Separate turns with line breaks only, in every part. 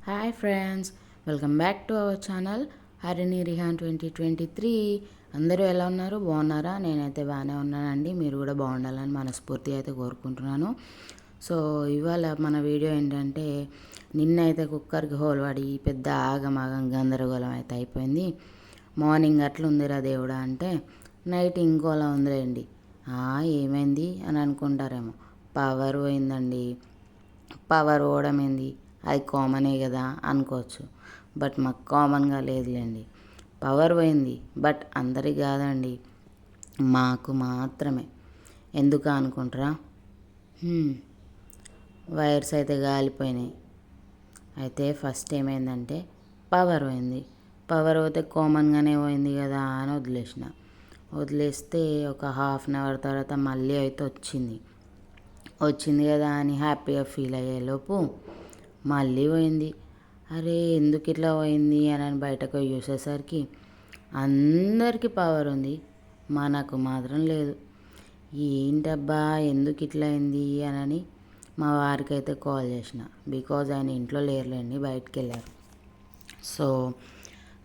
Hi friends, welcome back to our channel Harini Rehan 2023. అందరూ ఎలా ఉన్నారు? బాగున్నారా? నేనైతే బాగానే ఉన్నానండి. మీరు కూడా బాగుండాలని మనస్ఫూర్తిగా అయితే కోరుకుంటున్నాను. సో ఇవాళ మన వీడియో ఏంటంటే, నిన్న అయితే కుక్కర్కి హోల్ పడి పెద్ద ఆగమాగం గందరగోళం అయితే అయిపోయింది. మార్నింగ్ అట్లా ఉందిరా దేవుడా అంటే, నైట్ ఇంకోలా ఉందిలేండి. ఏమైంది అని అనుకుంటారేమో, పవర్ పోయిందండి. పవర్ పోవడం ఏంది, అది కామనే కదా అనుకోవచ్చు. బట్ మాకు కామన్గా లేదులేండి. పవర్ పోయింది, బట్ అందరికి కాదండి, మాకు మాత్రమే. ఎందుకు అనుకుంటారా? వైర్స్ అయితే కాలిపోయినాయి. అయితే ఫస్ట్ ఏమైందంటే, పవర్ పోయింది. పవర్ పోతే కామన్గానే పోయింది కదా అని వదిలేస్తే ఒక హాఫ్ అన్ అవర్ తర్వాత మళ్ళీ అయితే వచ్చింది కదా అని హ్యాపీగా ఫీల్ అయ్యేలోపు మళ్ళీ పోయింది. అరే ఎందుకు ఇట్లా పోయింది అని బయటకు పోయి చూసేసరికి అందరికీ పవర్ ఉంది, మనకు మాత్రం లేదు. ఏంటబ్బా ఎందుకు ఇట్లా అయింది అని మా వారికి అయితే కాల్ చేసిన. బికాజ్ ఆయన ఇంట్లో లేరులేండి, బయటికి వెళ్ళారు. సో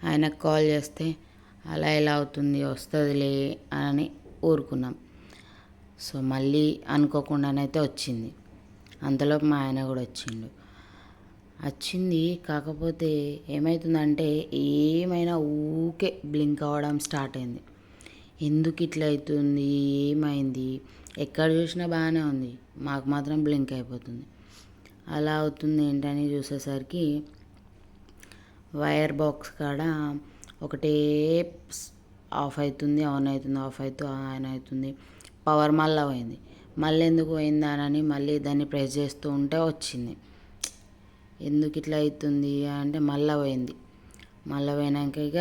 ఆయనకు కాల్ చేస్తే అలా ఎలా అవుతుంది, వస్తుందిలే అని ఊరుకున్నాం. సో మళ్ళీ అనుకోకుండానైతే వచ్చింది. అంతలోపు మా ఆయన కూడా వచ్చింది. కాకపోతే ఏమవుతుందంటే, ఏమైనా ఊకే బ్లింక్ అవ్వడం స్టార్ట్ అయింది. ఎందుకు ఇట్లా అవుతుంది, ఏమైంది, ఎక్కడ చూసినా బాగానే ఉంది, మాకు మాత్రం బ్లింక్ అయిపోతుంది. అలా అవుతుంది ఏంటని చూసేసరికి వైర్ బాక్స్ కాడ ఒకటే ఆఫ్ అవుతుంది, ఆన్ అవుతుంది, ఆఫ్ అవుతుంది, ఆన్ అవుతుంది. పవర్ మళ్ళీ పోయింది. మళ్ళీ ఎందుకు పోయిందా అని మళ్ళీ దాన్ని ప్రెస్ చేస్తూ ఉంటే వచ్చింది. ఎందుకు ఇట్లా అవుతుంది అంటే మళ్ళీ పోయింది. మళ్ళీ పోయినాక ఇక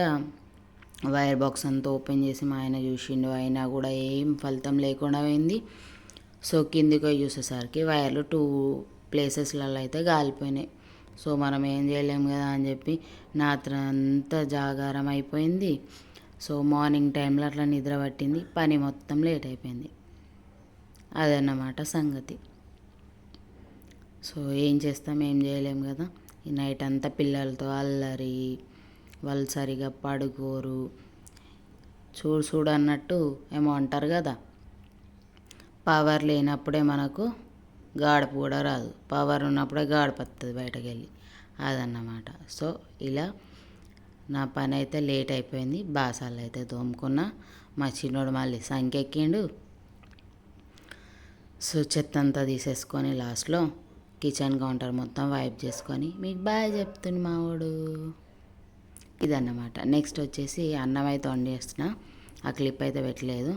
వైర్ బాక్స్ అంతా ఓపెన్ చేసి మా ఆయన చూసిండు. అయినా కూడా ఏం ఫలితం లేకుండా పోయింది. సో కిందికి పోయి చూసేసరికి వైర్లు 2 ప్లేసెస్లలో అయితే కాలిపోయినాయి. సో మనం ఏం చేయలేము కదా అని చెప్పి రాత్రంతా జాగారం అయిపోయింది. సో మార్నింగ్ టైంలో అట్లా నిద్ర పట్టింది, పని మొత్తం లేట్ అయిపోయింది. అదన్నమాట సంగతి. సో ఏం చేస్తాం, ఏం చేయలేం కదా. ఈ నైట్ అంతా పిల్లలతో అల్లరి, వాళ్ళు సరిగా పడుకోరు. చూడు అన్నట్టు ఏమో అంటారు కదా, పవర్ లేనప్పుడే మనకు గాడుపు కూడా రాదు, పవర్ ఉన్నప్పుడే గాడుపు వస్తుంది బయటకు వెళ్ళి. అదన్నమాట. సో ఇలా నా పని అయితే లేట్ అయిపోయింది. బాసాలు అయితే తోముకున్నా. మా చిన్నోడు మళ్ళీ సంకెక్కిండు. సో చెత్త అంతా తీసేసుకొని లాస్ట్లో కిచెన్ కౌంటర్ మొత్తం వైప్ చేసుకొని మీకు బాయ్ చెప్తుంది మావాడు. ఇదన్నమాట. నెక్స్ట్ వచ్చేసి అన్నం అయితే వండేస్తున్నా. ఆ క్లిప్ అయితే పెట్టలేదు.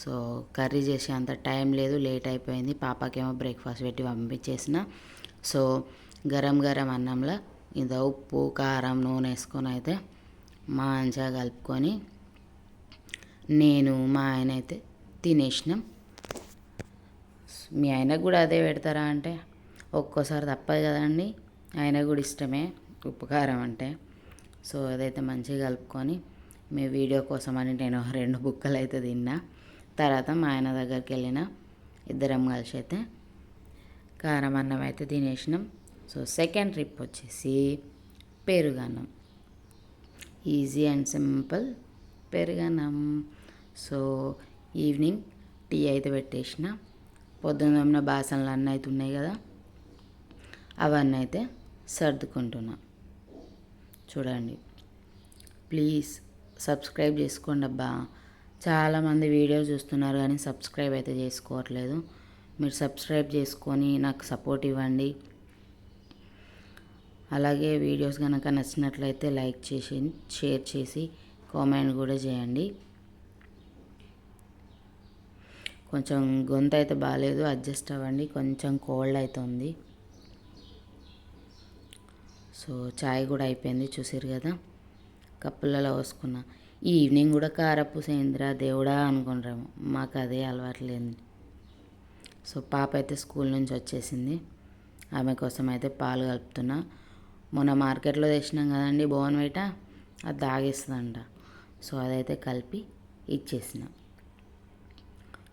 సో కర్రీ చేసే అంత టైం లేదు, లేట్ అయిపోయింది. పాపకేమో బ్రేక్ఫాస్ట్ పెట్టి పంపించేసిన. సో గరం గరం అన్నంలో ఇంత ఉప్పు, కారం, నూనె వేసుకొని అయితే మంచిగా కలుపుకొని నేను మా ఆయన అయితే తినేసినాం. మీ ఆయనకు కూడా అదే పెడతారా అంటే ఒక్కోసారి తప్పదు కదండి, ఆయన కూడా ఇష్టమే ఉప్పు కారం అంటే. సో అదైతే మంచిగా కలుపుకొని మీ వీడియో కోసం అని నేను 2 బుక్కలు అయితే తిన్నా. తర్వాత మా ఆయన దగ్గరికి వెళ్ళిన, ఇద్దరం కలిసి అయితే కారం అన్నం అయితే తినేసినాం. సో సెకండ్ ట్రిప్ వచ్చేసి పెరుగన్నం, ఈజీ అండ్ సింపుల్ పెరుగన్నం. సో ఈవినింగ్ టీ అయితే పెట్టేసిన. పొద్దున్న బాసనలు అన్నీ అయితే ఉన్నాయి కదా, అవన్నీ అయితే సర్దుకుంటున్నా. చూడండి, ప్లీజ్ సబ్స్క్రైబ్ చేసుకోండి అబ్బా. చాలామంది వీడియో చూస్తున్నారు కానీ సబ్స్క్రైబ్ అయితే చేసుకోవట్లేదు. మీరు సబ్స్క్రైబ్ చేసుకొని నాకు సపోర్ట్ ఇవ్వండి. అలాగే వీడియోస్ కనుక నచ్చినట్లయితే లైక్ చేసి, షేర్ చేసి, కామెంట్ కూడా చేయండి. కొంచెం గొంతు అయితే బాగాలేదు, అడ్జస్ట్ అవ్వండి. కొంచెం కోల్డ్ అవుతుంది. సో చాయ్ కూడా అయిపోయింది, చూసారు కదా, కప్పులలో పోసుకున్నా. ఈవినింగ్ కూడా కారపు సేంద్ర దేవుడా అనుకుంటాము, మాకు అదే అలవాట్లేదు. సో పాప అయితే స్కూల్ నుంచి వచ్చేసింది. ఆమె కోసం అయితే పాలు కలుపుతున్నా. మొన్న మార్కెట్లో తెచ్చినాం కదండి బోర్న్విటా, అది తాగేస్తుందంట. సో అదైతే కలిపి ఇచ్చేసిన.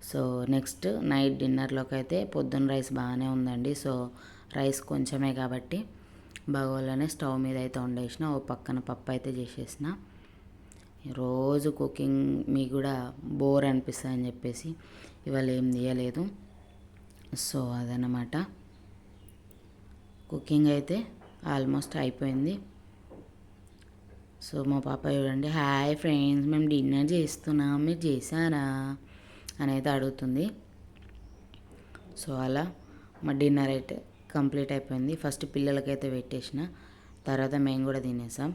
సో నెక్స్ట్ నైట్ డిన్నర్లోకి అయితే పొద్దున్న రైస్ బాగానే ఉందండి. సో రైస్ కొంచెమే కాబట్టి బాగోలేనే స్టవ్ మీద అయితే వండేసిన, ఓ పక్కన పప్పు అయితే చేసేసిన. రోజు కుకింగ్ మీకు కూడా బోర్ అనిపిస్తుంది అని చెప్పేసి ఇవాళ ఏం తీయలేదు. సో అదనమాట, కుకింగ్ అయితే ఆల్మోస్ట్ అయిపోయింది. సో మా పాప చూడండి, హాయ్ ఫ్రెండ్స్ మేము డిన్నర్ చేస్తున్నాం, మీరు చేశారా అని అయితే అడుగుతుంది. సో అలా మా డిన్నర్ అయితే కంప్లీట్ అయిపోయింది. ఫస్ట్ పిల్లలకైతే పెట్టేసిన, తర్వాత మేము కూడా తినేసాం.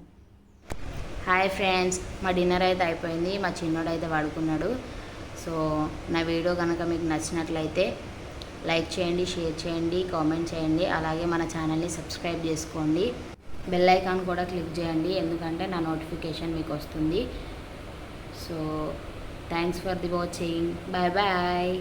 హాయ్ ఫ్రెండ్స్, మా డిన్నర్ అయితే అయిపోయింది. మా చిన్నోడు అయితే పడుకున్నాడు. సో నా వీడియో కనుక మీకు నచ్చినట్లయితే లైక్ చేయండి, షేర్ చేయండి, కామెంట్ చేయండి. అలాగే మన ఛానల్ని సబ్స్క్రైబ్ చేసుకోండి. బెల్ ఐకాన్ కూడా క్లిక్ చేయండి, ఎందుకంటే నా నోటిఫికేషన్ మీకు వస్తుంది. So thanks for the watching. Bye bye.